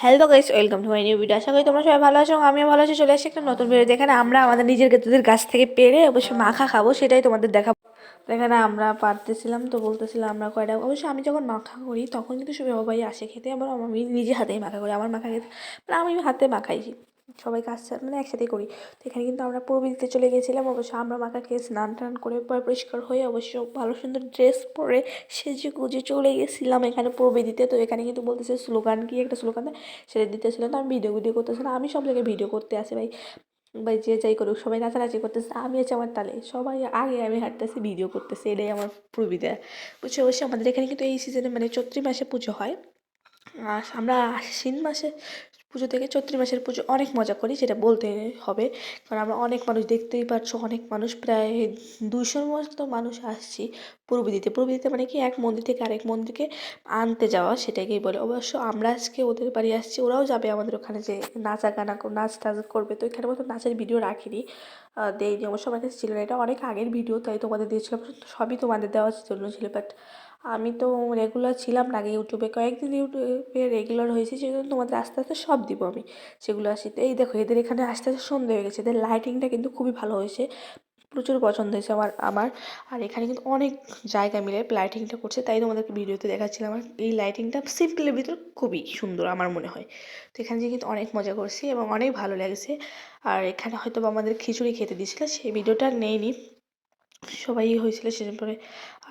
Hello guys, welcome to my new video. আশা করি তোমরা সবাই ভালো আছো, আমিও ভালো আছি। চলে আসছি একটা নতুন ভিডিও, যেখানে আমরা আমাদের নিজের গাছের গাছ থেকে পেরে অবশ্যই মাখা খাবো, সেটাই তোমাদের দেখাবো। তো এখানে আমরা পারতেছিলাম, তো বলতেছিলাম আমরা কয়টা। অবশ্যই আমি যখন মাখা করি তখন কিন্তু সবাই আসে খেতে, আবার আমি নিজে হাতেই মাখা করি। আমার মাখা খেতে মানে আমি হাতে মাখাইছি, সবাই কাজ মানে একসাথেই করি। তো এখানে কিন্তু আমরা পূর্ব দিতে চলে গেছিলাম। অবশ্য আমরা মাখা খেয়ে স্নান টান করে পরিষ্কার হয়ে অবশ্য ভালো সুন্দর ড্রেস পরে সেজে গুজে চলে গেছিলাম এখানে পূর্ব দিতে। তো এখানে কিন্তু বলতেছে স্লোগান, কি একটা স্লোগান সেটা দিতেছিল। তো আমি ভিডিও করতেছিলাম, আমি সব জায়গায় ভিডিও করতে আসি ভাই। ভাই যে যাই করুক, সবাই নাচানাচি করতেছে, আমি আছি আমার তালে, সবাই আগে আমি হাঁটতেছি ভিডিও করতেছি, এটাই আমার প্রবিধা। বুঝছো, অবশ্যই আমাদের এখানে কিন্তু এই সিজনে মানে চৈত্র মাসে পুজো হয়। আর আমরা আশ্বিন মাসে পুজো থেকে চৈত্র মাসের পুজো অনেক মজা করি, সেটা বলতে হবে। কারণ আমরা অনেক মানুষ, দেখতেই পাচ্ছ অনেক মানুষ, প্রায় 200-র মতো মানুষ আসছি পূর্ব দিতে মানে কি এক মন্দির থেকে আরেক মন্দিরকে আনতে যাওয়া, সেটাকেই বলে। অবশ্য আমরা আজকে ওদের বাড়ি আসছি, ওরাও যাবে আমাদের ওখানে, যে নাচা গানা নাচ টাচ করবে। তো এখানে মতো নাচের ভিডিও রাখিনি, দেয়নি। অবশ্য আমার কাছে ছিল না, এটা অনেক আগের ভিডিও, তাই তোমাদের দিয়েছিলাম। সবই তোমাদের দেওয়ার জন্য ছিল, বাট আমি তো রেগুলার ছিলাম না আগে ইউটিউবে, কয়েকদিন ইউটিউবে রেগুলার হয়েছি, সেজন্য তোমাদের আস্তে আস্তে সব দিব আমি, সেগুলো আসি। তো এই দেখো, এদের এখানে আস্তে আস্তে সন্ধ্যে হয়ে গেছে, এদের লাইটিংটা কিন্তু খুবই ভালো হয়েছে, প্রচুর পছন্দ হয়েছে আমার। আর এখানে কিন্তু অনেক জায়গা মিলে লাইটিংটা করছে, তাই তোমাদেরকে ভিডিওতে দেখাচ্ছিলাম। আর এই লাইটিংটা সিম্পলের ভিতর খুবই সুন্দর আমার মনে হয়। তো এখানে যে কিন্তু অনেক মজা করছি এবং অনেক ভালো লেগেছে। আর এখানে হয়তো আমাদের খিচুড়ি খেতে দিয়েছিল, সেই ভিডিওটা নেইনি, সবাই হয়েছিল সেদিন পরে,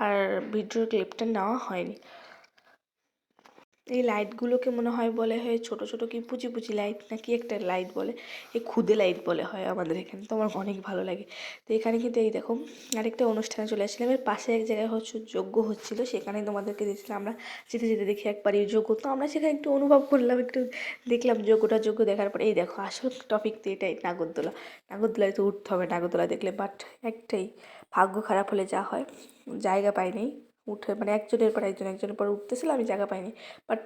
আর ভিডিও ক্লিপটা নেওয়া হয়নি। এই লাইটগুলোকে মনে হয় বলে হয় ছোটো ছোটো কি পুচি পুচি লাইট, না কি একটা লাইট বলে, এই খুদে লাইট বলে হয় আমাদের এখানে। তো আমার অনেক ভালো লাগে। তো এখানে কিন্তু এই দেখো আরেকটা অনুষ্ঠানে চলে আসছিলাম, এর পাশে এক জায়গায় যজ্ঞ হচ্ছিলো, সেখানে তোমাদেরকে দিয়েছিলাম। আমরা যেতে যেতে দেখি একবারই যজ্ঞ, তো আমরা সেখানে একটু অনুভব করলাম, একটু দেখলাম যজ্ঞ দেখার পরে এই দেখো আসল টপিক তো এটাই, নাগরদোলায় তো উঠতে হবে নাগরদোলা দেখলে। বাট একটাই, ভাগ্য খারাপ হলে যা হয়, জায়গা পাইনি উঠে, মানে একজনের পর উঠতেছিল, আমি জায়গা পাইনি। বাট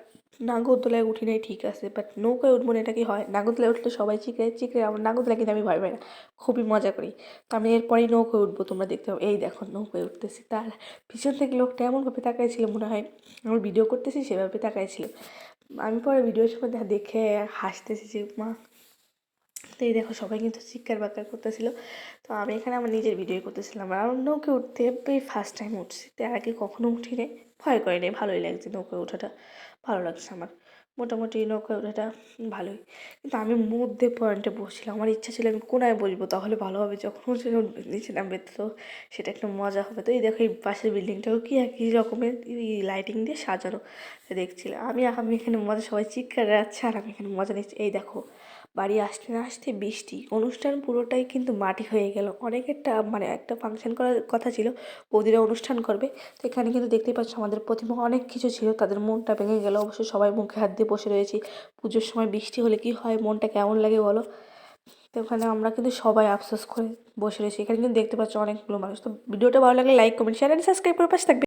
নাগরদোলায় উঠি নাই ঠিক আছে, বাট নৌকায় উঠবো না, এটা কি হয়? নাগরদোলায় উঠলে সবাই চিকরে আমার নাগরদোলায় কিন্তু আমি ভয় পাই না, খুবই মজা করি। তো আমি এরপরেই নৌকায় উঠবো, তোমরা দেখতে পাবো। এই দেখো নৌকায় উঠতেছি, তার পিছন থেকে লোকটা এমনভাবে তাকাইছিল, মনে হয় আমার ভিডিও করতেছি সেভাবে তাকাইছিল। আমি পরে ভিডিওর সময় দেখে হাসতেছি যে মা। তো এই দেখো সবাই কিন্তু চিৎকার বাক্কার করতেছিল। তো আমি এখানে আমার নিজের ভিডিও করতেছিলাম, আর নৌকে উঠতে এই ফার্স্ট টাইম উঠছি, তার আগে কখনো উঠি নাই, ভয় করে নেই, ভালোই লাগছে নৌকায় ওঠাটা, ভালো লাগছে আমার। মোটামুটি নৌকায় ওঠাটা ভালোই। কিন্তু আমি মধ্যে পয়েন্টে বসছিলাম, আমার ইচ্ছা ছিল আমি কোনায় বসবো, তাহলে ভালো হবে, যখন নিচে নামবে তো সেটা একটা মজা হবে। তো এই দেখো এই পাশের বিল্ডিংটাও কি একই রকমের লাইটিং দিয়ে সাজানো দেখছিলাম আমি এখানে মজা, সবাই চিৎকার যাচ্ছে আর আমি এখানে মজা নিচ্ছি। এই দেখো বাড়ি আসতে না আসতে বৃষ্টি, অনুষ্ঠান পুরোটাই কিন্তু মাটি হয়ে গেল। অনেকেরটা মানে একটা ফাংশন করার কথা ছিল, বৌদিরা অনুষ্ঠান করবে। তো এখানে কিন্তু দেখতেই পাচ্ছ আমাদের প্রতিমা অনেক কিছু ছিল, তাদের মনটা ভেঙে গেল। অবশ্য সবাই মুখে হাত দিয়ে বসে রয়েছি, পুজোর সময় বৃষ্টি হলে কি হয়, মনটা কেমন লাগে বলো। তো ওখানে আমরা কিন্তু সবাই আফসোস করে বসে রয়েছি। এখানে কিন্তু দেখতে পাচ্ছ অনেকগুলো মানুষ। তো ভিডিওটা ভালো লাগলে like comment share and subscribe করে পাশে থাকবে।